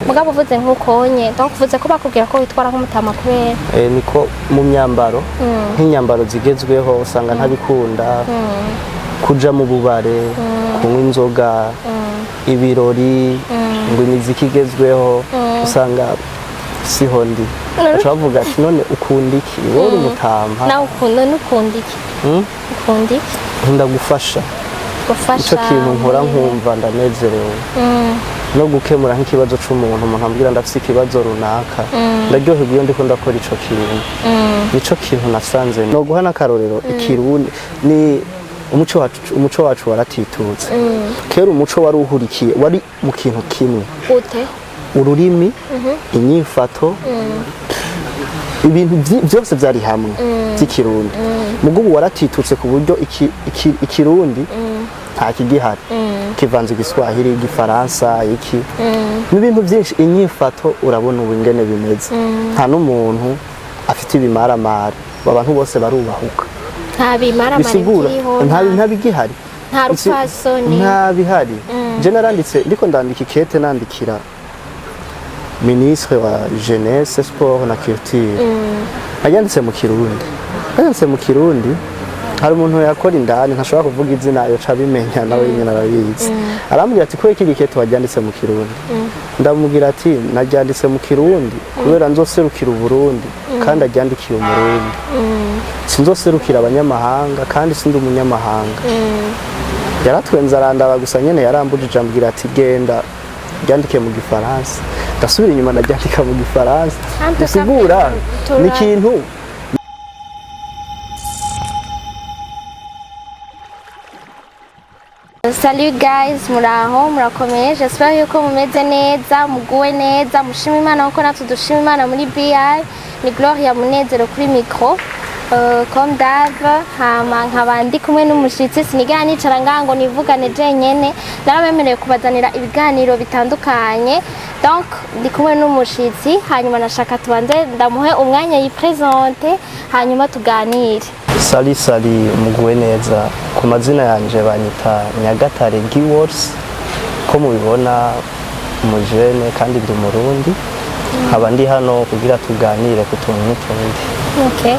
mugabo uvuze nk'ukonye donc uvuze ko bakubwira ko witwara nk'umutama kubera niko mu myambaro nk'inyambaro zigezweho usanga ntabikunda kuja mu bubare kunywa inzoga ibirori ngo imiziki igezweho usanga siho ndi bavuga ati none ukunda iki wowe umutama nawe ukunda iki ukunda iki nkunda gufasha icyo kintu nkora nkumva ndanezerewe no gukemura nk'ikibazo c'umuntu umuntu ambwira ndafise ikibazo runaka ndaryoherwa iyo ndiko ndakora ico kintu nico kintu nasanze no guha n'akarorero ikirundi ni umuco wacu waratitutse kera umuco wari uhurikiye wari mu kintu kimwe ute ururimi inyifato ibintu byose byari hamwe by'ikirundi mugo ubu waratitutse ku buryo ikirundi nta kigihari kivanze igiswahili igifaransa iki n'ibintu byinshi inyifato urabona ubu ingene bimeze nta n'umuntu afite ibimaramara abantu bose barubahuka nta bimaramara kiriho nta bigihari nta rupfasoni nta bihari je naranditse ndiko ndandika ikete nandikira ministre wa jeunesse sport na culture yanditse mu kirundi hari umuntu yakora indani ntashobora kuvuga izina yo cabimenya nawe nyine arabizi arambwira ati ko iki gikete wajyanditse mu kirundi ndamubwira ati najyanditse mu kirundi kubera nzoserukira Burundi kandi ajyandikiye umurundi sinzoserukira abanyamahanga kandi sindi umunyamahanga yaratwenza arandaba gusa nyene yarambujije ambwira ati genda byandike mu gifaransa ndasubira inyuma nabyandika mu gifaransa bisigura ni ikintu. Salut guys, muraho murakomeye, j'espère yuko mumeze neza muguwe neza mushima Imana kuko natwe dushima Imana muri BI ni Gloria Munezero kuri micro comme d'hab nkabandi kumwe n'umushitsi sinigana nicara ngango nivugane jenyene narabemereye kubazanira ibiganiro bitandukanye donc ndi kumwe n'umushitsi hanyuma nashaka tubanze ndamuhe umwanya yipresente hanyuma tuganire. Sali muguwe neza ku mazina yanje banyita Nyagatare Giwors ko mubibona umujene kandi ndi umurundi nkaba ndi hano kugira tuganire ku tuntu n'utundi. Okay.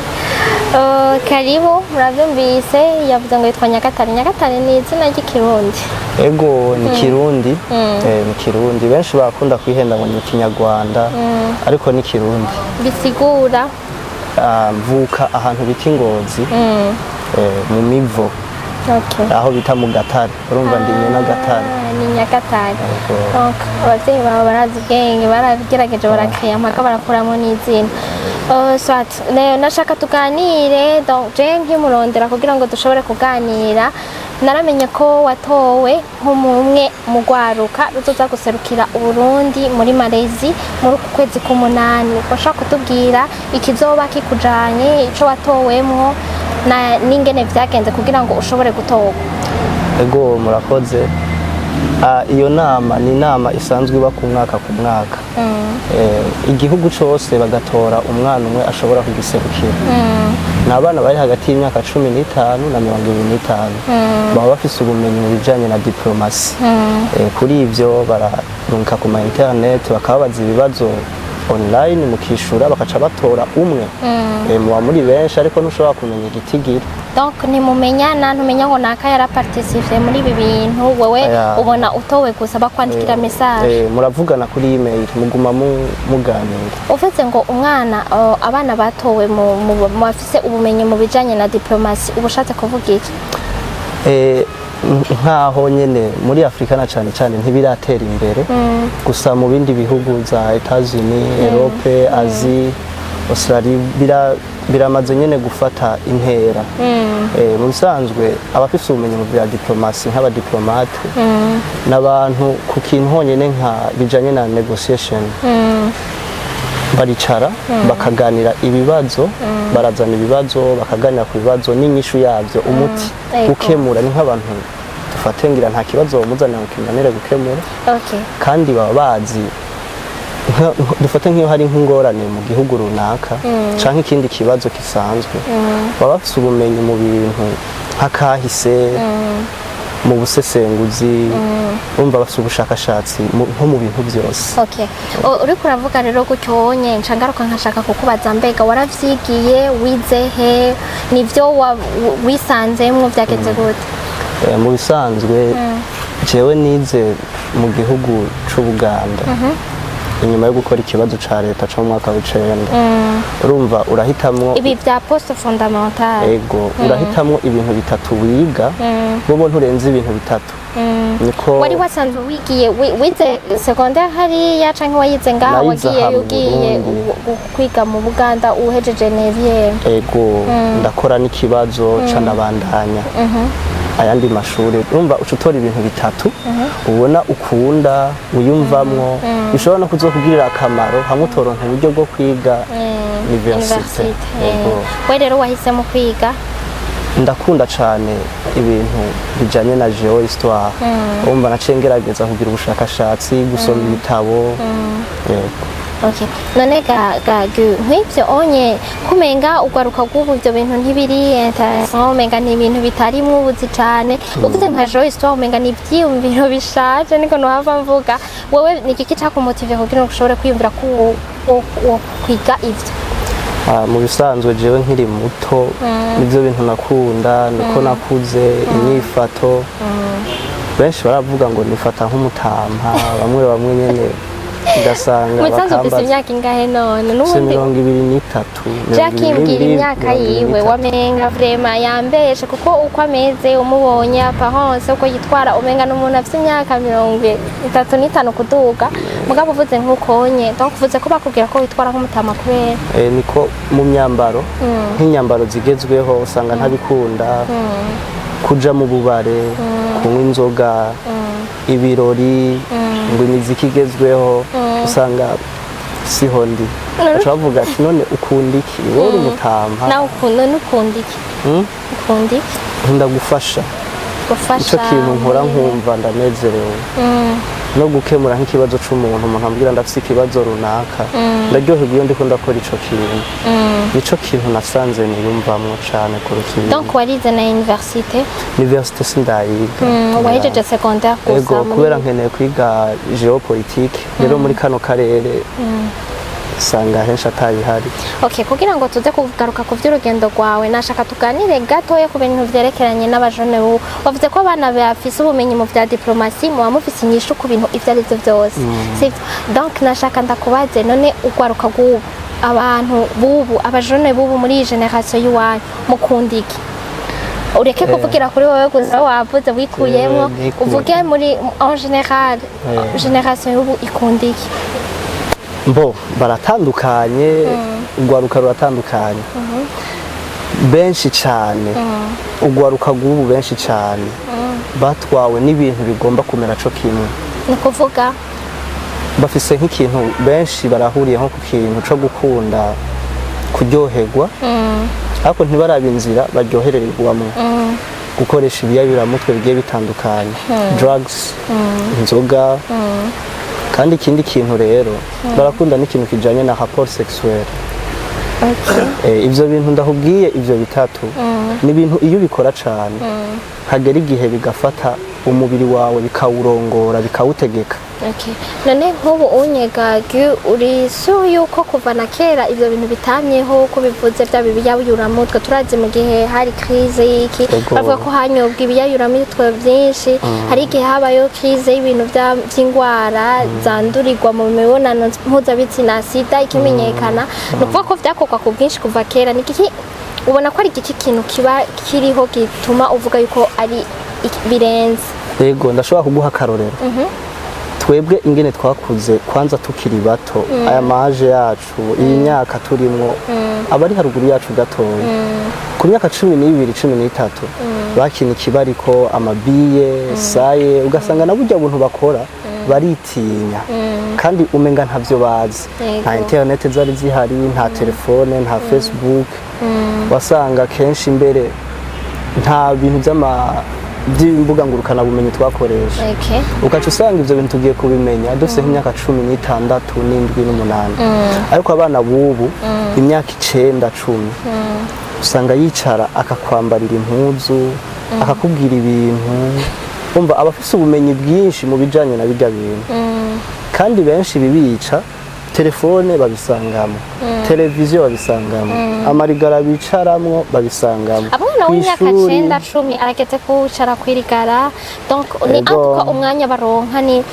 Karibu muravyumvise yavuze ngo yitwa Nyagatare. Nyagatare ni izina ry'ikirundi. Ego ni kirundi ni kirundi benshi bakunda kwihenda ngo ni Kinyarwanda ariko ni kirundi bisigura mvuka ahantu bita Ingozi mu mivo aho bita mu Gatare urumva ndi nyina Gatare ni Nyagatare. Donc abavyeyi baba barazi ubwenge baragerageje barakaya mpaka barakuramo n'izina. Swat nashaka tuganire donc je nkimurondera kugira ngo dushobore kuganira naramenye ko watowe nk'umwe mu gwaruka ruzoza guserukira Burundi muri Malezi muri kwezi k'umunani bashaka kutubwira ikizoba kikujanye ico watowemwo na ningene vyagenze kugira ngo ushobore gutorwa. Ego murakoze. Iyo nama ni nama isanzwe iba ku mwaka igihugu cyose bagatora umwana umwe ashobora kugiserukira n'abana bari hagati y'imyaka 15 na 25 baba bafise ubumenyi mu bijanye na diplomasi kuri ivyo bararunka ku ma internet bakababaza ibibazo online mukishura bakaca batora umwe muba muri benshi ariko ntushobora kumenya igitigiri donc nimumenya ntumenya ngo naka yara participer muri ibi bintu wewe ubona utowe gusa bakwandikira message muravugana kuri email muguma muganira ufite ngo umwana abana batowe mu bafise ubumenyi mu bijanye na diplomasi ubushatse kuvuga iki nkaho nyene muri Afrika na cyane cyane ntibiratera imbere gusa mu bindi bihugu za Etats-Unis Europe Asie Australia biramaze nyene gufata intera mu bisanzwe abafise ubumenyi mu bya diplomasi nk'abadiplomate n'abantu ku kintu honyene nka bijanye na negotiation baricara bakaganira ibibazo barazana ibibazo bakaganira ku bibazo n'inyishu yabyo umuti gukemura ni nk'abantu dufatengira nta kibazo muzanira ukimanire gukemura kandi baba bazi dufate nk'iyo hari nk'ingorane mu gihugu runaka canke ikindi kibazo kisanzwe baba bafise ubumenyi mu bintu nk'akahise mu busesenguzi umva bafite ubushakashatsi nko mu bintu byose. Okay. Uriko uravuga rero gutyo nye nshangaruka nkashaka kukubaza mbega waravyigiye wize he nivyo wisanzemwo byagenze gute? Mu bisanzwe jewe nize mu gihugu c'Ubuganda inyuma yo gukora ikibazo ca leta cyo mu mwaka w'icenda. Urumva urahitamwo ibi bya poste fondamentale. Ego urahitamwo ibintu bitatu wiga bobo nturenze ibintu bitatu. Niko wari wasanzwe wigiye wize secondaire hariya canke wayize ngaho ugiye kwiga mu Buganda uhejeje nevier? Ego ndakora n'ikibazo canabandanya ayandi mashuri. Urumva ucutora ibintu bitatu ubona ukunda wiyumvamwo bishobora no kuzokugirira akamaro hamwe utoronka uburyo bwo kwiga universite. Ego we rero wahisemo kwiga? Ndakunda cyane ibintu bijanye na geo histoire. Umva naciye ngerageza kugira ubushakashatsi gusoma ibitabo. Okay. None nk'ibyo onye kumenga ugaruka gubu ibyo bintu ntibiri intéressant umenga ni ibintu bitarimwo ubuzi cyane uvuze nka geo histoire umenga ni ibyiyumviro bishaje niko nohava mvuga wewe ni iki cyakumotive kugira ngo ushobore kwiyumvira ko kwiga ivyo? Mu bisanzwe jewe nkiri muto nivyo bintu nakunda niko nakuze inyifato benshi baravuga ngo nifata nk'umutampa bamwe nyene ngasanga bakamba ufite imyaka ingahe none n'ubundi 23 Jackie mbwira imyaka yiwe wamenga vraiment yambeshe kuko uko ameze umubonye apparence uko yitwara umenga n'umuntu afite imyaka 35 kuduga mugabo uvuze nk'ukonye donc uvuze ko bakubwira ko witwara nk'umutama kubera niko mu myambaro nk'inyambaro zigezweho usanga ntabikunda kuja mu bubare kunywa inzoga ibirori ngo imiziki igezweho usanga siho ndi bavuga ati none ukunda iki wowe umutamba nawe ukunda iki ukunda iki ndagufasha icyo kintu nkora nkumva ndanezerewe no gukemura nk'ikibazo c'umuntu umuntu ambwira ndafise ikibazo runaka ndaryoherwa iyo ndiko ndakora ico kintu nico kintu nasanze niyumvamwo cane kuruta. Donc warize na université sindayiga wahejeje secondaire gusa? Ego kubera nkeneye kwiga geopolitique rero muri kano karere sanga henshi atayihari. Okay, kugira ngo tuze kugaruka ku vy'urugendo rwawe nashaka tuganire gatoya ku bintu vyerekeranye n'abajone ubu bavuze ko abana bafise ubumenyi mu vya diplomasi muba mufise inyishu ku bintu ivyo arivyo vyose sivyo? Donc nashaka ndakubaze none ugwaruka gubu abantu bubu abajone bubu muri iyi generation yiwanyu mukunda iki? Ureke kuvugira kuri wowe gusa wavuze wikuyemo uvuge muri en général generation y'ubu ikunda iki? Mbo baratandukanye ugwaruka ruratandukanye benshi cyane ugwaruka gubu benshi cyane batwawe n'ibintu bigomba kumera co kimwe. Ni kuvuga bafise nk'ikintu benshi barahuriye nko ku kintu co gukunda kuryoherwa ariko ntibaraba inzira baryoherererwamo gukoresha ibiyayuramutwe bigiye bitandukanye drugs inzoga kandi ikindi kintu rero barakunda n'ikintu kijanye na rapport sexuel. Ivyo bintu ndahubwiye ivyo bitatu ni ibintu iyo ubikora cane hagera igihe bigafata umubiri wawe bikawurongora bikawutegeka. Okay. None nk'ubu unyegage uri so yuko kuva na kera ivyo bintu bitamyeho ko bivuze bya biyayuramutwe turazi mu gihe hari crise y'iki bavuga ko hanyobwa ibiyayuramutwe byinshi hari igihe habayo crise y'ibintu by'ingwara zandurirwa mu mibonano mpuzabitsina sida ikimenyekana no kuvuga ko vyakorwa ku bwinshi kuva kera niki ubona ko ari iki kintu kiba kiriho gituma uvuga yuko ari birenze? Yego ndashobora kuguha akarorero. Twebwe ingene twakuze kwanza tukiri bato aya maje yacu iyi myaka turimwo abari haruguru yacu gatoya ku myaka 12 13 bakina ikibariko amabiye saye ugasanga na burya buntu bakora baritinya kandi umenga ntavyo bazi nta internet zari zihari nta telefone nta Facebook wasanga kenshi imbere nta bintu by'imbuga ngurukana bumenyi twakoresha. Ukaca usanga ivyo bintu tugiye kubimenya dufise nk'imyaka 16 n'indwi n'umunani ariko abana bubu imyaka 9 10 usanga yicara akakwambarira impuzu akakubwira ibintu umva abafise ubumenyi bwinshi mu bijanye na bijya bintu kandi benshi bibica telefone babisangamo televiziyo babisangamo amarigara bicaramwo babisangamo abana w'imyaka 9-10 arageze kucara kwirigara donc ni atuka umwanya baronka ni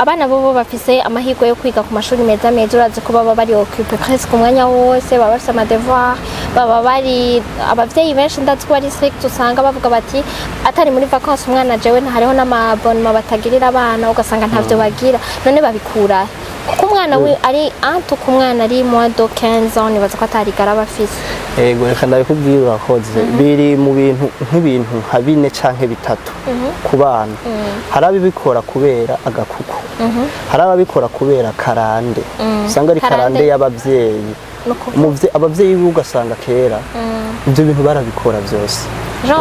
abana bo bafise amahirwe yo kwiga ku mashuri meza urazi ko baba bari occupé presque umwanya wose baba bafise ama devoir baba bari abavyeyi benshi ndazi ko bari strict usanga bavuga bati atari muri vacances umwana jewe hariho n'amabonema batagirira abana ugasanga ntavyo bagira none babikura kuko umwana we ari atuka umwana ari moins de 15 ans nibaza ko atarigara bafise ego reka ndabikubwira urakoze biri mu bintu nk'ibintu nka 4 canke 3 ku bana hari abibikora kubera agakuku hari ababikora kubera karande usanga ari karande y'abavyeyi abavyeyi ugasanga kera ibyo bintu barabikora byose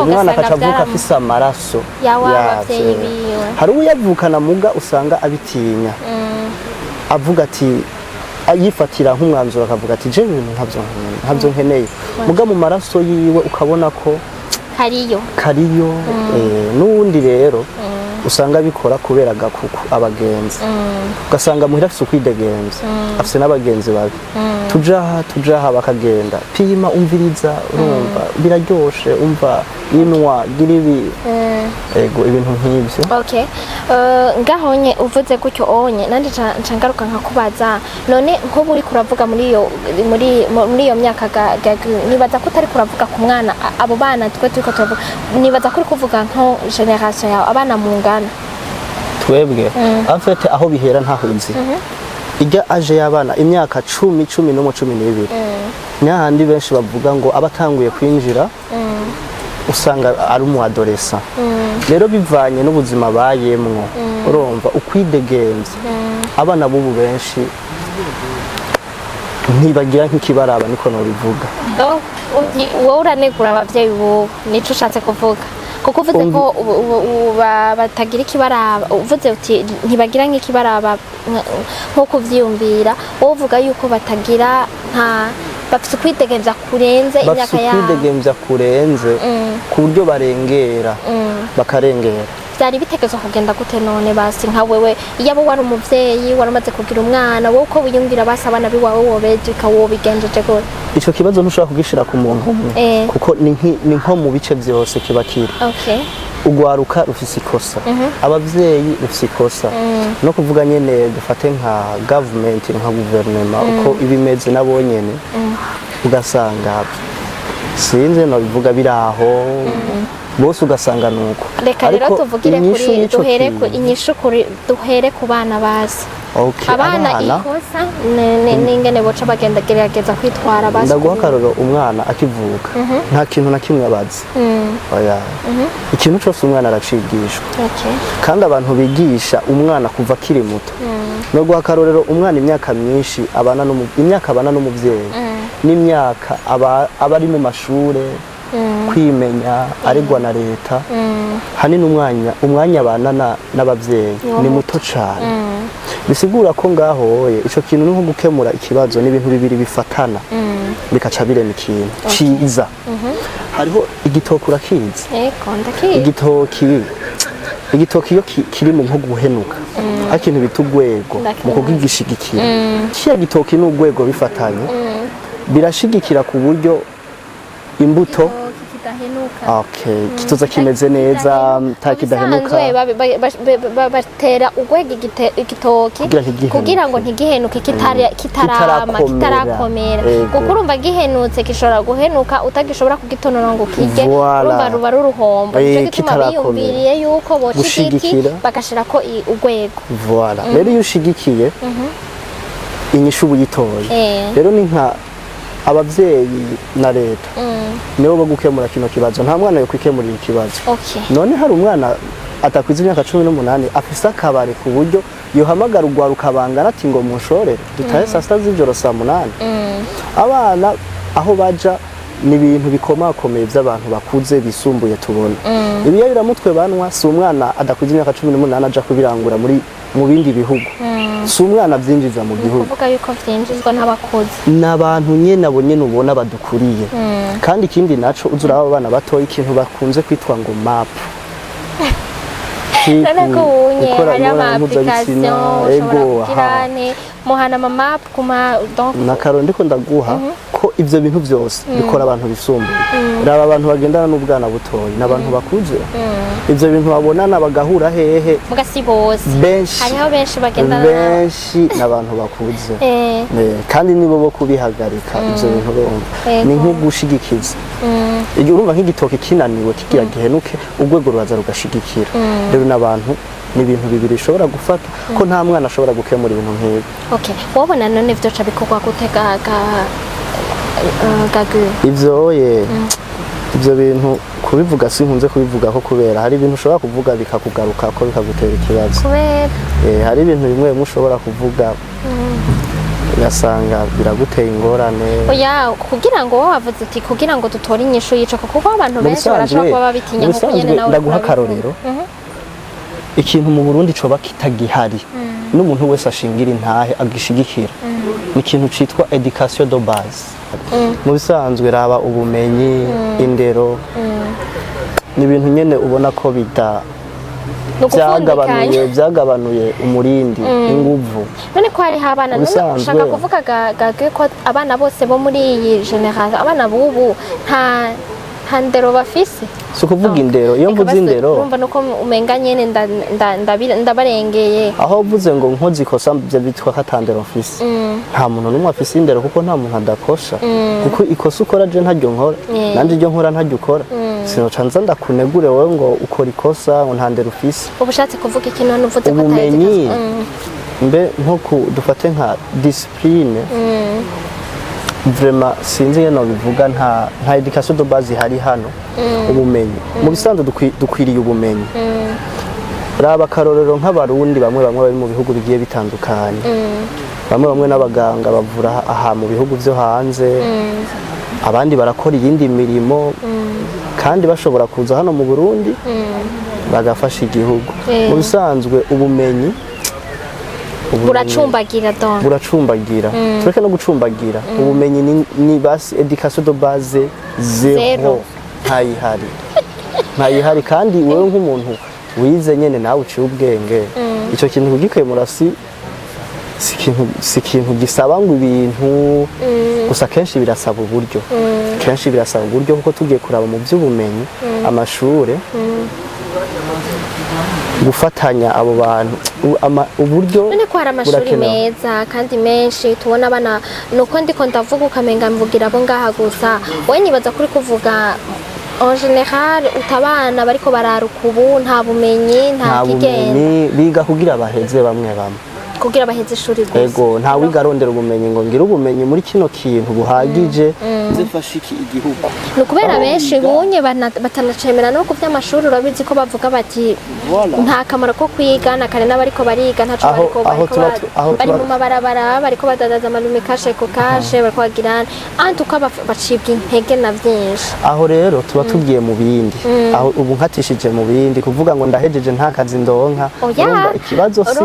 umwana akacavuka afise amaraso y'abavyeyi biwe hari uyavukana muga usanga abitinya avuga ati ayifatira nk'umwanzuro akavuga ati je ibintu ntabyo nkeneye muga mu maraso yiwe ukabona ko kariyo n'uwundi rero usanga bikora kubera agakuku abagenzi ugasanga muhira afise ukwidegenza afise n'abagenzi babi tujaha bakagenda pima umviriza urumva biraryoshe umva inwa giribi ego ibintu nk'ibyo okay ngahonye uvuze gutyo onye nandi cangaruka nkakubaza none nko buri kuravuga muri iyo myaka nibaza ko utari kuravuga ku mwana abo bana twe turiko turavuga nibaza ko uri kuvuga nko generation yawe abana mu ngana twebwe afete aho bihera ntaho nzi ijya aje y'abana imyaka 10 11 12 nyahandi benshi bavuga ngo abatanguye kwinjira usanga ari mu adolescent rero bivanye n'ubuzima bayemwo urumva ukwidegenza abana bubu benshi ntibagira nk'ikibaraba niko no bivuga wowe uranegura abavyeyi bo nico ushatse kuvuga kuko uvuze ko batagira ikibaraba uvuze uti ntibagira nk'ikibaraba nko kuvyiyumvira wowe uvuga yuko batagira nta bafite kwidegemvya kurenze imyaka yabo kwidegemvya kurenze ku buryo barengera bakarengera byari bitegezo kugenda gute none basi nka wewe iyabo wari umuvyeyi waramaze kugira umwana wowe uko wiyumvira basabana biwawe wobedika wobigenjeje gute ico kibazo ntushobora kugishira ku muntu umwe kuko ni nko mu bice byose kiba kiri ugwaruka rufise ikosa abavyeyi rufise ikosa no kuvuga nyene dufate nka government nka guverinoma uko ibimeze nabonyene ugasanga sinze no bivuga biraho bose ugasanga nuko reka rero tuvugire kuri duhere ku bana bazi abana ikosa n'ingene boca bagenda gerageza kwitwara basi ndaguha akaroro umwana akivuka nta kintu na kimwe abazi oya ikintu cyose umwana aracigishwa kandi abantu bigisha umwana kuva akiri muto no guha akarorero umwana imyaka myinshi abana n'umuvyeyi n'imyaka abari mu mashure kwimenya aregwa na leta hanini umwanya abana n'abavyeyi ni muto cyane bisigura ko ngaho ico kintu nko gukemura ikibazo n'ibintu bibiri bifatana bikaca birema ikintu ciza hariho igitoki urakizi igitoki iyo kiri mu nko guhenuka ikintu bita urwego mu kugigishigikira kiya gitoki n'urwego bifatanye birashigikira ku buryo imbuto kituza kimeze neza takidahenuka batera urwego igitoki kugira ngo ntigihenuke kitarakomera kuko urumva gihenutse gishobora guhenuka utagishobora kugitonora ngo kige urumva ruba ruruhombo nicyo gituma biyumviriye yuko boca igiti bagashirako urwego rero iyo ushigikiye inyishu uba uyitoye rero ni nka abavyeyi na leta nibo bo gukemura kino kibazo nta mwana yo kwikemurira ikibazo none hari umwana atakwiza imyaka 18 afise akabare ku buryo yohamagara ugwaruka bangana ati ngo munshorere dutahe saa sita z'ijoro saa 8 abana aho baja ni ibintu bikomakomeye by'abantu bakuze bisumbuye tubona ibiya biramutwe banwa si umwana adakwiza imyaka 18 aja kubirangura mu bindi bihugu si umwana byinjiza mu gihugu kuvuga yuko byinjizwa n'abakozi n'abantu nyene abo nyene ubona badukuriye kandi ikindi naco uzura abo bana batoye ikintu bakunze kwitwa ngo map butiki none ko unye gukora hari ama imibonano mpuzabitsina application ego ushobora kugirane muhana map kuma donc nakaro ndiko ndaguha ko ivyo bintu byose bikora abantu bisumbuye raba abantu bagendana n'ubwana butoyi n'abantu bakuze ivyo bintu babonana bagahura hehe mugasi bose benshi hariho benshi bagendana benshi n'abantu bakuze kandi nibo bo kubihagarika ivyo bintu bomba ni nko gushigikiza iyo urumva nk'igitoki kinaniwe kigira gihenuke urwego ruraza rugashigikira rero n'abantu ni ibintu bibiri bishobora gufata ko nta mwana ashobora gukemura ibintu nk'ibi. Okay, wabona none vyoca bikorwa gutega gagu ivyo bintu kubivuga sinkunze kubivuga ko kubera hari ibintu ushobora kuvuga bikakugaruka ko bikagutera ikibazo kubera hari ibintu bimwe ushobora kuvuga ugasanga biraguteye ingorane oya kugira ngo wavuze ati kugira ngo dutore inyishu yica kuko abantu benshi barashobora kuba babitinya nko nyene nawe ndaguha akarorero ikintu mu Burundi coba kitagihari n'umuntu wese ashingira intahe agishigikira ni ikintu citwa education de base mu bisanzwe raba ubumenyi indero ni ibintu nyene ubona ko byagabanuye umurindi inguvu none ko hari abana nshaka kuvuga gage ko abana bose bo muri iyi generation abana bubu nta ndero bafise si ukuvuga indero iyo mvuze indero urumva nuko umenga nyene ndabarengeye aho uvuze ngo nkoze ikosa byo bitwa katandero mfise nta muntu n'umwe afise indero kuko nta muntu adakosha kuko ikosa ukora je ntaryo nkora nanje iryo nkora ntaryo ukora sinoca nza ndakunegure wowe ngo ukora ikosa ngo nta ndero ufise ubushatse kuvuga ikintu nuvuze ko ubumenyi mbe nko dufate nka discipline vraiment sinzi ngeno bivuga nta education de base hari hano ubumenyi mu bisanzwe dukwiriye ubumenyi raba karorero nk'abarundi bamwe bari mu bihugu bigiye bitandukanye bamwe n'abaganga bavura aha mu bihugu byo hanze abandi barakora iyindi mirimo kandi bashobora kuza hano mu Burundi bagafasha igihugu mu bisanzwe ubumenyi buracumbagira tureke no gucumbagira ubumenyi ni basi education de base zero ntayihari kandi wewe nk'umuntu wize nyene nawe uciye ubwenge icyo kintu kugikemura si ikintu gisaba ngo ibintu gusa kenshi birasaba uburyo kuko tugiye kuraba mu by'ubumenyi amashure gufatanya abo bantu uburyo none ko hari amashuri meza kandi menshi tubona abana nuko ndiko ndavuga ukamenga mvugira abo ngaha gusa wowe nibaza kuri kuvuga en general utabana bariko bararuka ubu nta bumenyi nta kigenda biga kugira baheze bamwe kugira baheze ishuri gusa ego nta wiga arondera ubumenyi ngo ngira ubumenyi muri kino kintu buhagije zifashiki igihugu ni kubera benshi bunye batanacemera no ku by'amashuri urabizi ko bavuga bati nta kamaro ko kwiga na kare n'abariko bariga ntaco bari mu mabarabara bariko badadaza amalume kashe ko kashe bariko bagirana antu ko bacibwa intege na byinshi aho rero tuba tugiye mu bindi aho ubu nkatishije mu bindi kuvuga ngo ndahejeje nta kazi ndonka urumva ikibazo si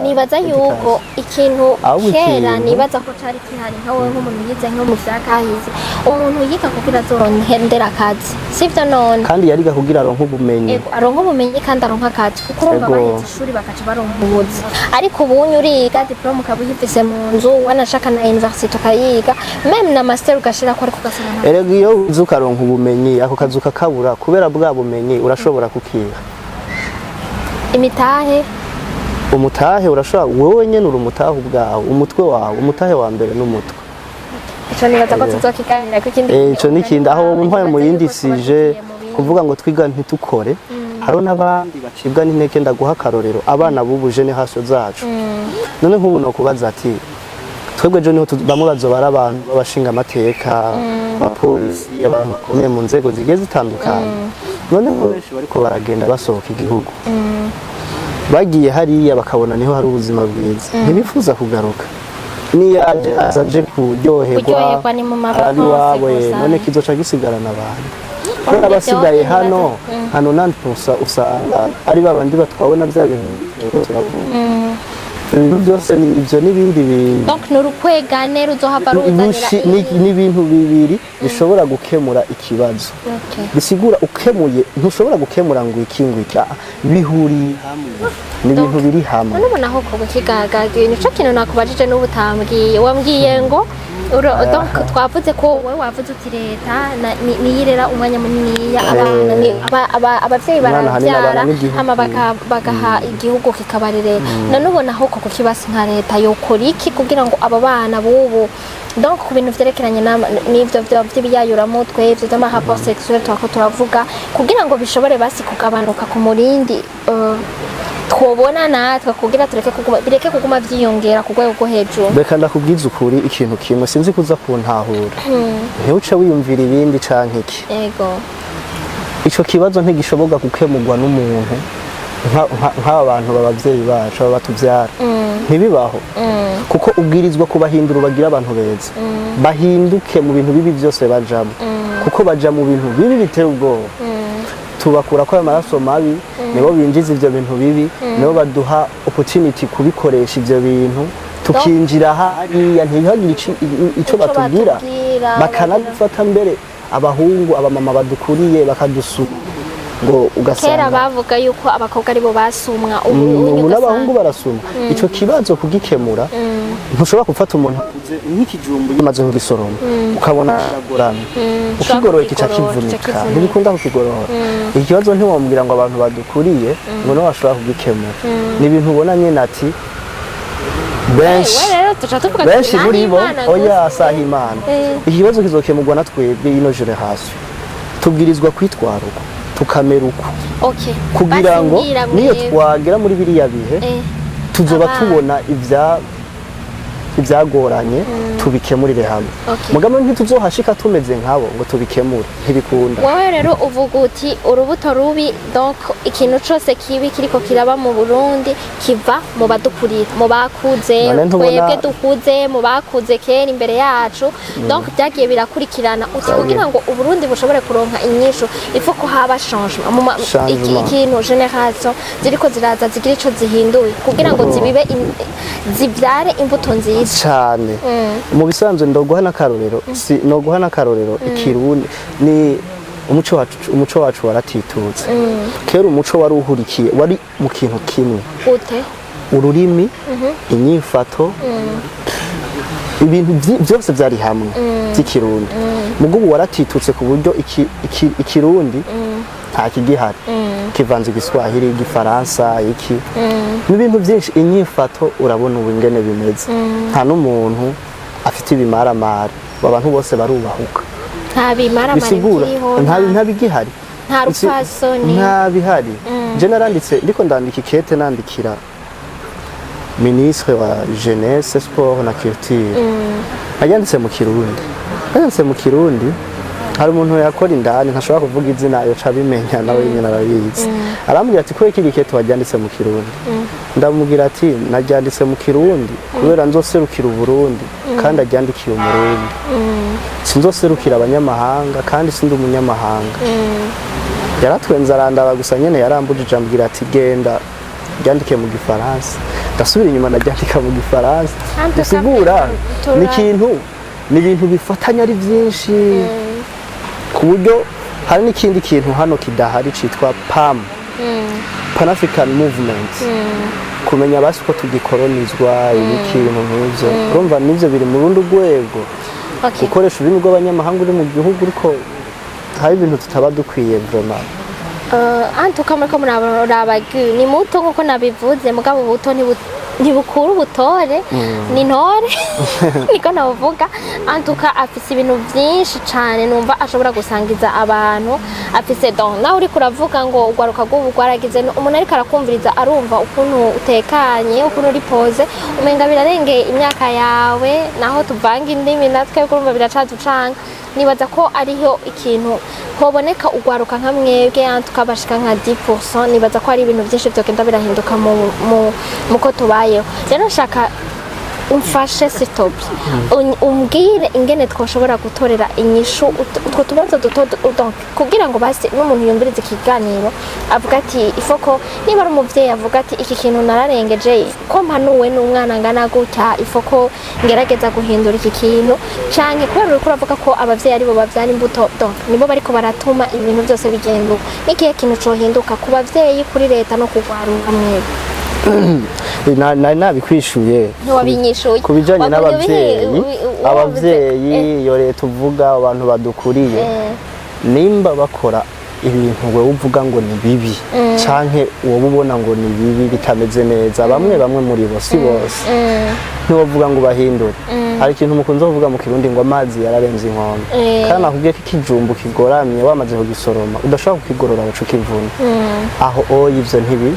nibaza yuko ikintu kera nibaza ko cari kihari nka wowe nk'umuntu yize nko mu vyakahize umuntu yiga kugira azorondera akazi sivyo none kandi yariga kugira aronke ubumenyi kandi aronke akazi kuko urumva baheze ishuri bakaca baronka ubuzi ariko ubunye uriga diplome ukaba uyifise mu nzu wanashaka na university ukayiga meme na master ugashira ko ariko ugasanga erega iyo uzi ukaronka ubumenyi ako kazi ukakabura kubera bwa bumenyi urashobora kukiga umutahe urashobora wowe nyene uri umutahe ubwawe umutwe wawe umutahe wa mbere n'umutwe ico nibaza ko tuzokiganira ko ikindi ico n'ikindi aho mpaye mu yindi sije kuvuga ngo twiga ntitukore hariho n'abandi bacibwa n'inteke ndaguha akarorero abana b'ubu generation zacu none nk'ubu no kubaza ati twebwe jo niho bamwe bazobara abantu babashinga amateka abapolisi abantu bakomeye mu nzego zigiye zitandukanye none benshi bariko baragenda basohoka igihugu bagiye hariya bakabona niho hari ubuzima bwiza ntibifuza kugaruka niyaje azaje kuryoherwa ni mu maboko wawe none kizoca gisigarana abantu kubera abasigaye hano nantusa usanga ari babandi batwawe na bya bintu turavuga ibintu byose ibyo n'ibindi bintu donc n'urukwegane ruzohava ruzanira n'ibintu bibiri bishobora gukemura ikibazo bisigura ukemuye ntushobora gukemura ngo iki bihuriye hamwe n'ibintu biri hamwe none aho ko gukigagaga nico kintu nakubajije n'ubutambwiye wambwiye ngo donc twavuze ko wowe wavuze uti leta niyirera umwanya munini abavyeyi barabyara hama bagaha igihugu kikabarerera none ubona aho ko kukibasi nka leta yokora iki kugira ngo aba bana bubu donc ku bintu vyerekeranye n'ivyo vy'ibiyayuramutwe ivyo vy'amahaporo sexuel twako turavuga kugira ngo bishobore basi kugabanuka ku murindi twobona natwe kugira bireke kuguma vyiyongera ku rwego rwo hejuru. Reka ndakubwiza ukuri ikintu kimwe sinzi kuza kuntahura ntiuce wiyumvira ibindi canke iki yego ico kibazo ntigishoboka gukemurwa n'umuntu nk'aba bantu b'abavyeyi bacu batuvyara ntibibaho kuko ubwirizwa kubahindura bagira abantu beza bahinduke mu bintu bibi byose bajamo kuko baja mu bintu bibi biteye ubwoba tubakura ko amaraso mabi nibo binjiza ivyo bintu bibi nibo baduha opportunity kubikoresha ivyo bintu tukinjira hariya ntihagire ico batubwira bakanadufata mbere abahungu abamama badukuriye bakadusura ngo ugasanga kera bavuga yuko abakobwa aribo basumwa ubu n'abahungu barasumwa ico kibazo kugikemura ntushobora gufata umuntu nk'ikijumbu yimaze nk'igisoroma ukabona aragorana ukigoroye kica kivunika ntibikunda kukigorora ikibazo ntiwambwira ngo abantu badukuriye ngo no bashobora kugikemura ni ibintu ubona nyene ati benshi muri bo oya saha imana ikibazo kizokemurwa na twebwe ino generation tubwirizwa kwitwara uko tukamera uko kugira ngo niyo twagera muri biriya bihe tuzoba tubona ibyagoranye tubikemurire hamwe mugabo ntituzohashika tumeze nkabo ngo tubikemure ntibikunda wowe rero uvuga uti urubuto rubi donc ikintu cose kibi kiriko kiraba mu Burundi kiva mu badukurira mu bakuze twebwe dukuze mu bakuze kera imbere yacu donc byagiye birakurikirana uti kugira ngo uburundi bushobore kuronka inyishu ifo ko haba changement ikintu generation ziriko ziraza zigira ico zihinduye kugira ngo zibibe zibyare imbuto nziza cyane mu bisanzwe ndoguha n'akarorero noguha n'akarorero ikirundi ni umuco wacu waratitutse kera umuco wari uhurikiye wari mu kintu kimwe gute ururimi inyifato ibintu byose byari hamwe by'ikirundi mugubu waratitutse ku buryo ikirundi nta kigihari kivanze igiswahili igifaransa iki n'ibintu byinshi inyifato urabona ubu ingene bimeze nta n'umuntu afite ibimaramara abantu bose barubahuka nta bimaramara nta bigihari nta rupfasoni nta bihari je naranditse ndiko ndandika ikete nandikira ministre wa jeunesse sport na culture ayanditse mu kirundi hari umuntu yakora indani ntashobora kuvuga izina yoca bimenya nawe nyine arabizi arambwira ati ko iki gikete wajyanditse mu kirundi ndamubwira ati najyanditse mu kirundi kubera nzoserukira uburundi kandi ajyandikiye umurundi sinzoserukira abanyamahanga kandi sindi umunyamahanga yaratwenza arandaba gusa nyene yarambujije ambwira ati genda ryandike mu gifaransa ndasubira inyuma najyandika mu gifaransa bisigura ni ibintu bifatanya ari byinshi ku buryo hari n'ikindi kintu hano kidahari citwa PAM Pan African Movement kumenya basi ko tugikolonizwa ikintu nk'ivyo urumva n'ivyo biri mu rundi rwego gukoresha ururimi rw'abanyamahanga uri mu gihugu uriko hari ibintu tutaba dukwiye vraiment antuka muriko murabagi ni muto nkuko nabivuze mugabo buto ntibukura ubutore ni ntore niko navuga antuka afise ibintu byinshi cyane numva ashobora gusangiza abantu afise donc nawe uri kuravuga ngo ugwaruka rw'ubu rwaragize umuntu ariko arakumviriza arumva ukuntu utekanye ukuntu uri pose umenga birarengeye imyaka yawe naho tuvanga indimi natwe kurumva biracaducanga nibaza ko ariho ikintu hoboneka ugwaruka nka mwebwe antuka bashika nka 10% nibaza ko ari ibintu byinshi byokenda birahinduka muko tubayeho rero nshaka umfashe sitopi umbwire ingene twoshobora gutorera inyishu utwo tubazo duto kugira ngo basi n'umuntu yumvirize ikiganiro avuga ati ifoko niba ari umuvyeyi avuga ati iki kintu nararengeje ko mpanuwe n'umwana ngana gutya ifoko ngerageza guhindura iki kintu canke kubera uriko uravuga ko abavyeyi aribo bavyara imbuto nibo bariko baratuma ibintu byose bigenda n'ikihe kintu cohinduka ku bavyeyi kuri leta no kugwaruka mwebwe nabikwishuye ntiwabinyishuye kubijanye abavyeyi iyo leta uvuga abantu badukuriye nimba bakora ibintu wewe uvuga ngo ni bibi canke wowe ubona ngo ni bibi bitameze neza bamwe muri bo si bose ntiwovuga ngo bahindure hari ikintu mukunze kuvuga mu Kirundi ngo amazi yararenze inkombe kandi nakubwiye ko ikijumbu kigoramye wamaze kugisoroma udashobora kukigorora ngo ukivune aho ivyo ntibi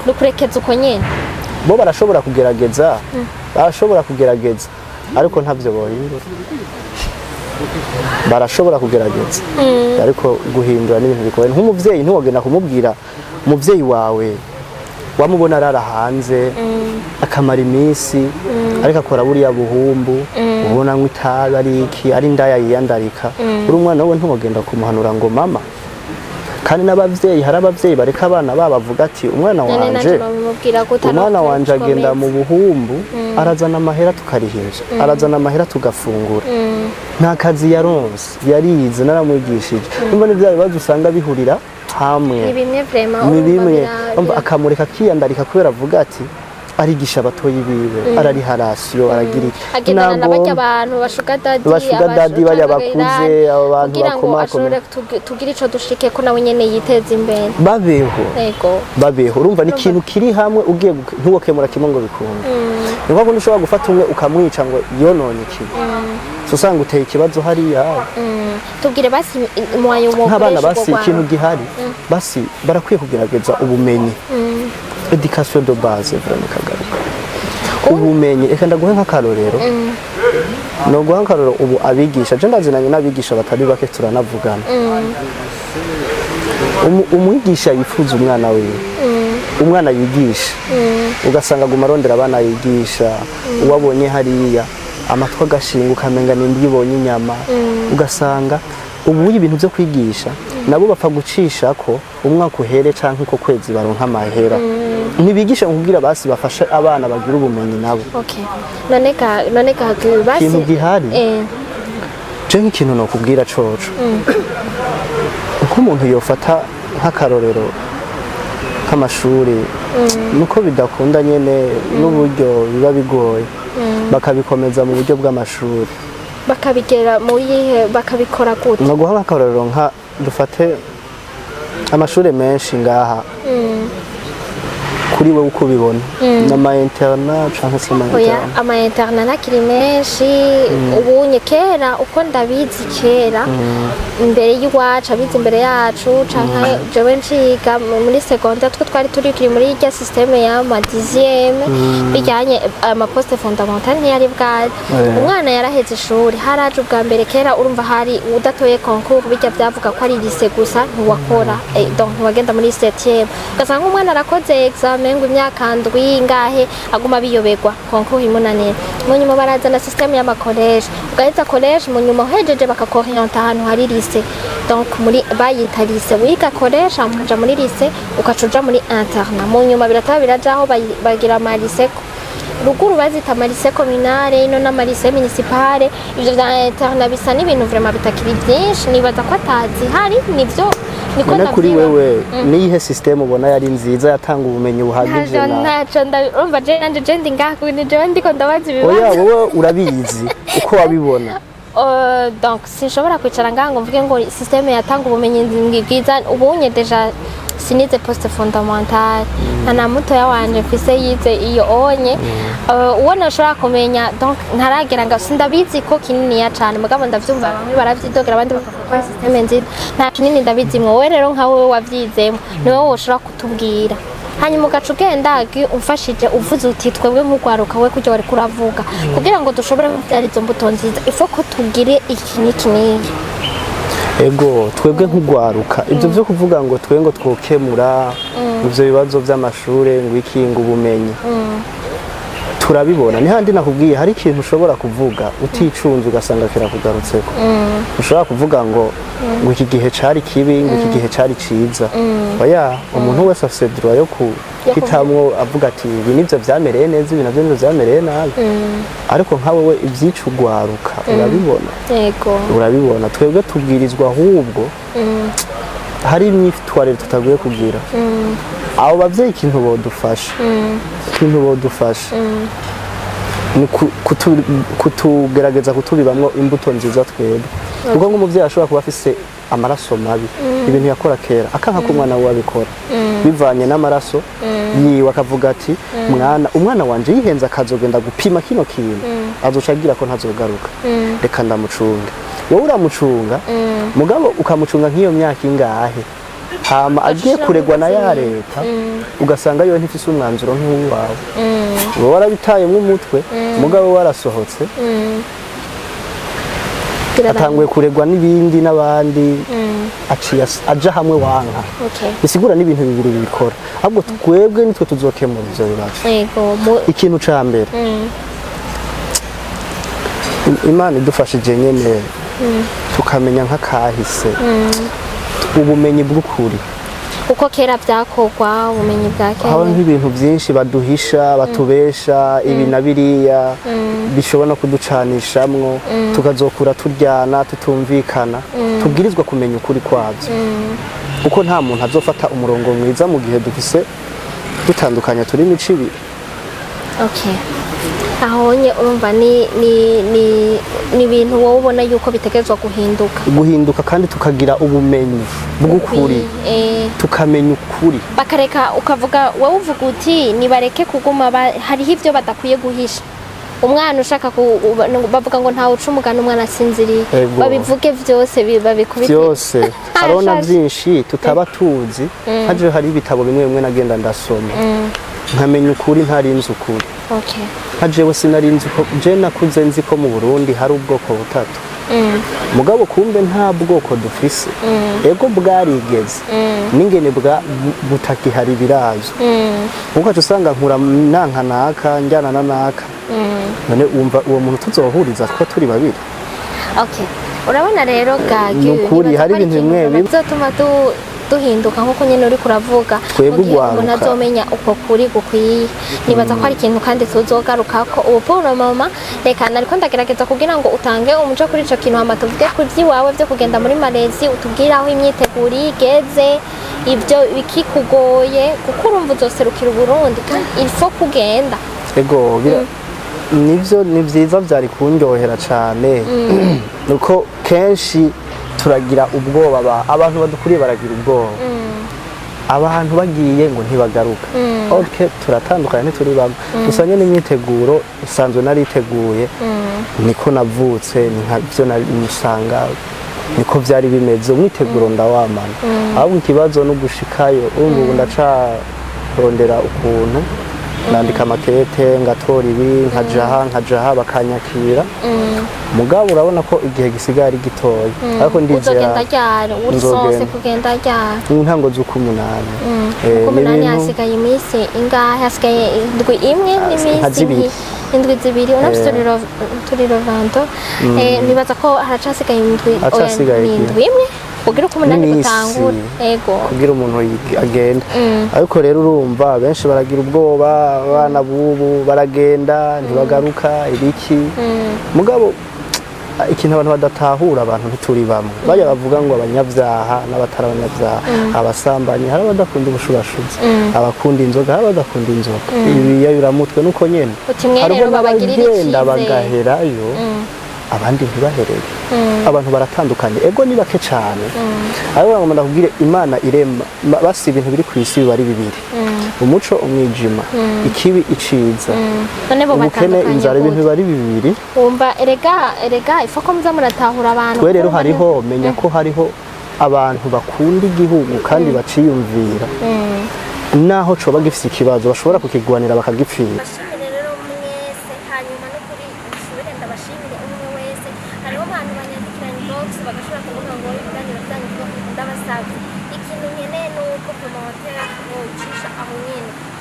nukurekeza uko nyene bo barashobora kugerageza ariko ntavyo bohindura barashobora kugerageza ariko guhindura n'ibintu bikomeye nk'umuvyeyi ntiwogenda kumubwira umuvyeyi wawe wamubona arara hanze akamara iminsi ariko akora buriya buhumbu ubona nk'itabi ari iki ari indaya yiyandarika uri umwana we ntiwogenda kumuhanura ngo mama kandi n'abavyeyi hari abavyeyi bareka abana babavuga ati umwana wanje agenda mu buhumbu arazana amahera tukarihinja arazana amahera tugafungura nta kazi yaronse yarize naramwigishije numva n'ivyo bibazo usanga bihurira hamwe ni bimwe akamureka akiyandarika kubera avuga ati arigisha abatoyi biwe arariha rasiyo aragira agendana n'abajya abantu bashuga dadi bajya bakuze abo bantu bakomakoma tugira ico dushike ko nawe nyene yiteza imbere babeho urumva ni ikintu kiri hamwe ugiye ntuwokemura kimwe ngo bikunde niko kundi ushobora gufata umwe ukamwica ngo yonone ikintu usanga uteye ikibazo hariya tubwire basi mwayo mu nk'abana basi ikintu gihari basi barakwiye kugerageza ubumenyi education de base vraiment kagaruka ubumenyi reka ndaguhe nk'akarorero no guha akarorero ubu abigisha je ndazinanye n'abigisha batari bake turanavugana umwigisha yifuza umwana we umwana yigisha ugasanga guma arondera abana yigisha uwabonye hariya amatwa agashinga ukamenga nimba ibonye inyama ugasanga ubu ibintu byo kwigisha nabo bapfa gucisha ko umwaka uhere canke ko kwezi baronka amahera ntibigisha kugira basi bafashe abana bagira ubumenyi nabo none ka basi ikintu gihari je nk'ikintu no kubwira coco nk'umuntu yofata nk'akarorero k'amashuri nuko bidakunda nyene n'uburyo biba bigoye bakabikomeza mu buryo bw'amashuri bakabigera mu yihe bakabikora gute no guha akarorero nka dufate amashuri menshi ngaha kuri wewe uko ubibona n'ama interna canke se ama interna nakiri menshi ubunye kera uko ndabizi kera imbere y'iwacu abizi imbere yacu canke jewe nciga muri secondaire two twari turi muri irya systeme ya ma 10e bijyanye ama poste fondamental ntiyari bwari umwana yaraheze ishuri haraje ubwa mbere kera urumva hari udatoye concours bijya byavuga ko ari lycée gusa ntiwakora donc ntiwagenda muri 7e ugasanga umwana arakoze examen ngo imyaka ndwi ngahe aguma biyoberwa concours imunanira mu nyuma barazana systeme y'amakollege ugahita college mu nyuma hejeje bakakohenta ahantu hari lycée donc muri bayita lycée wiga college amaja muri lycée ukacuja muri interna mu nyuma birataba birajaho bagira ama lycée ruguru bazita ama lycée communale ino na lycée municipale ivyo vya interna bisa n'ibintu vraiment bitakiri byinshi nibaza ko atazi hari nivyo niko kuri wewe niyihe system ubona yari nziza yatanga ubumenyi buhagije ntaco ndumva je nanje je ndi ngaho ni je ndiko ndabaza ibibazo oya wowe urabizi uko wabibona donc sinshobora kwicara ngaho ngo mvuge ngo system yatanga ubumenyi bwiza ubunye deja sinize poste fondamentale ana muto yawanje mfise yize iyo onye ubona ushobora kumenya donc ntaragera ngo sindabizi ko kinini ya cyane mugabo ndavyumva bamwe baravyidogera abandi bakavuga systeme nziza nta kinini ndabizi mwe we rero nka wewe wavyizemo niwe woshobora kutubwira hanyuma ugaca ugenda umfashije uvuze uti twebwe nk'ugwaruka we kujya wari kuravuga kugira ngo dushobore kubyara izo mbuto nziza ifo ko tugire iki n'iki ego twebwe nk'ugwaruka ibyo byo kuvuga ngo twe ngo twokemura ibyo bibazo by'amashure ngo ikinga ubumenyi turabibona ni handi nakubwiye hari ikintu ushobora kuvuga uticunze ugasanga kirakugarutseko ushobora kuvuga ngo iki gihe cari kibi ngo iki gihe cari ciza oya umuntu wese afise droit yo kuhitamwo avuga ati ibi nivyo vyamereye neza ibi navyo nivyo vyamereye nabi ariko nka wewe ivyica ugwaruka urabibona urabibona twebwe tubwirizwa ahubwo hari imyitwarire tutaguye kugira abo bavyeyi ikintu bodufasha ni kutugerageza kutubibamwo imbuto nziza twebwe kuko nk'umuvyeyi ashobora kuba afise amaraso mabi ibintu yakora kera akanka ko umwana we abikora bivanye n'amaraso yiwe akavuga ati umwana wanje yihenze akazogenda gupima kino kintu azoca agira ko ntazogaruka reka ndamucunga wowe uramucunga mugabo ukamucunga nk'iyo myaka ingahe hama agiye kuregwa na ya leta ugasanga yo ntifise umwanzuro nk'uwawe wowe warabitaye nk'umutwe mugabo warasohotse atanguye kuregwa n'ibindi n'abandi aja hamwe wanka bisigura n'ibintu bibiri bikora ahubwo twebwe nitwe tuzokemura ivyo bibazo ikintu ca mbere Imana idufashije nyene tukamenya nk'akahise ubumenyi bw'ukuri uko kera byakorwa ubumenyi bwa kera haba nk'ibintu byinshi baduhisha batubesha ibi na biriya bishobora kuducanishamwo tukazokura turyana tutumvikana tubwirizwa kumenya ukuri kwabyo kuko nta muntu azofata umurongo mwiza mu gihe dufise dutandukanya turi imico ibiri ahonye urumva ni ibintu wowe ubona yuko bitegerezwa guhinduka kandi tukagira ubumenyi bw'ukuri tukamenya ukuri bakareka ukavuga wowe uvuga uti nibareke kuguma hariho ibyo badakwiye guhisha umwana ushaka bavuga ngo ntawe uca umugani umwana asinziriye babivuge byose babikubite byose harona byinshi tutaba tuzi haje hari ibitabo bimwe bimwe nagenda ndasoma nkamenya ukuri ntarinzi ukuri hajewe sinarinzi ko je nakuze nzi ko mu Burundi hari ubwoko butatu mugabo kumbe nta bwoko dufise ego bwarigeze n'ingene butakihari birazo ukaje usanga nkura nanka naka njyana na naka none umva uwo muntu tuzohuriza ko turi babiri urabona rero gage ukuri hari ibintu bimwe bizotuma duhinduka nkuko nyene uri kuravuga umuntu azomenya uko kuri gukwiye nibaza ko ari ikintu kandi tuzogaruka ko ubu mama reka nariko ndagerageza kugira ngo utange umuco kuri ico kintu hama tuvuge ku vyiwawe vyo kugenda muri Malezi utubwira aho imyiteguro igeze ibyo bikikugoye kuko urumva uzoserukira Burundi kandi ilfo kugenda ego nivyo ni vyiza vyari kunjohera cane nuko kenshi turagira ubwoba abantu badukuriye baragira ubwoba abantu bagiye ngo ntibagaruka turatandukanye ntituri bamwe gusa nyene imyiteguro isanzwe nariteguye niko navutse nivyo nisanga niko vyari bimeze umwiteguro ndawamana ahubwo ikibazo no gushikayo ubu ndacarondera ukuntu nandika amakete ngatora ibi nkajaha bakanyakira mugabo urabona ko igihe gisigaye ari gitoya ariko ndizera kugenda ryari intango z'ukumunani umunani hasigaye iminsi ingahe hasigaye indwi imwe n'iminsi indwi zibiri unafite turi Rovanto nibaza ko haracasigaye indwi imwe kugira uko umunani gutangura kugira umuntu agenda ariko rero urumva benshi baragira ubwoba abana bubu baragenda ntibagaruka ibiki mugabo ikintu abantu badatahura abantu ntituri bamwe bajya bavuga ngo abanyabyaha n'abatari abanyabyaha abasambanyi hari abadakunda ubushurashuzi abakunda inzoga hari abadakunda inzoga ibiyayuramutwe nuko nyene hariho n'abagenda bagaherayo abandi ntibahereye abantu baratandukanye ego ni bake cyane ariko ngo ndakubwire Imana irema basi ibintu biri ku isi biba ari bibiri umuco umwijima ikibi iciza ubukene inzara ibintu biba ari bibiri wumva erega ifoko muza muratahura abantu twe rero hariho menya ko hariho abantu bakunda igihugu kandi baciyumvira naho coba gifise ikibazo bashobora kukigwanira bakagipfira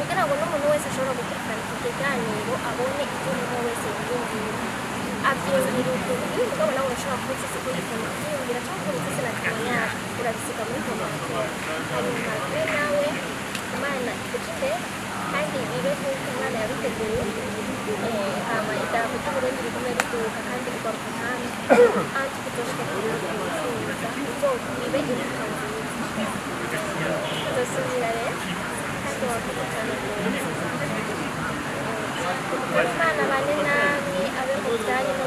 kugira ngo n'umuntu wese ashobora gukurikirana iki kiganiro abone ibyo umuntu wese yiyumvira abyiyumvira ukuntu iyo umugabo nawe urashobora kuba ufite kuyikunda kwiyumvira cyangwa ukora ufite na kamanyari urabisiga muri komantere hanyuma rero nawe imana ikuca imbere kandi bibe nk'uko umwana yabiteguye hama idarapo ry'uburundi rigume riduka kandi rigaruka hamwe anti kutoshika kuruka wifuza ubwo bibe ibuka nziza uzosubira rero kandi wakoze cyane rwose imana bane namwe abe mu byanyu no